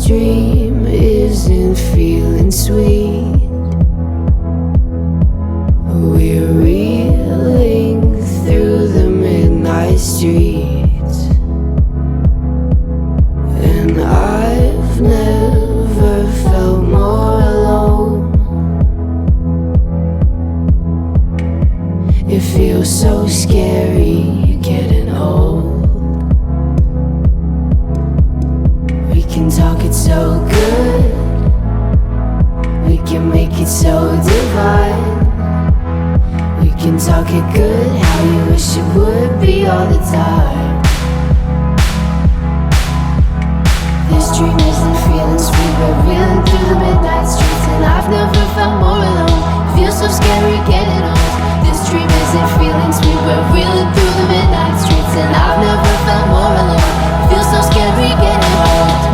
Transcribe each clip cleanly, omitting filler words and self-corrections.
dream isn't feeling sweet. We're reeling through the midnight streets, and I've never felt more alone. It feels so scary getting old. We can talk it so good, we can make it so divine. We can talk it good, how you wish it would be all the time. This dream isn't feeling sweet, we're reeling through the midnight streets, and I've never felt more alone. It feels so scary getting old. This dream isn't feeling sweet, we're reeling through the midnight streets, and I've never felt more alone. It feels so scary getting old.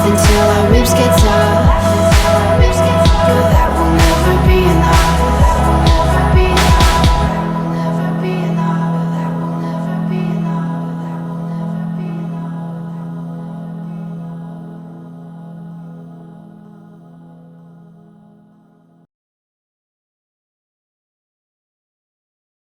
Until our ribs get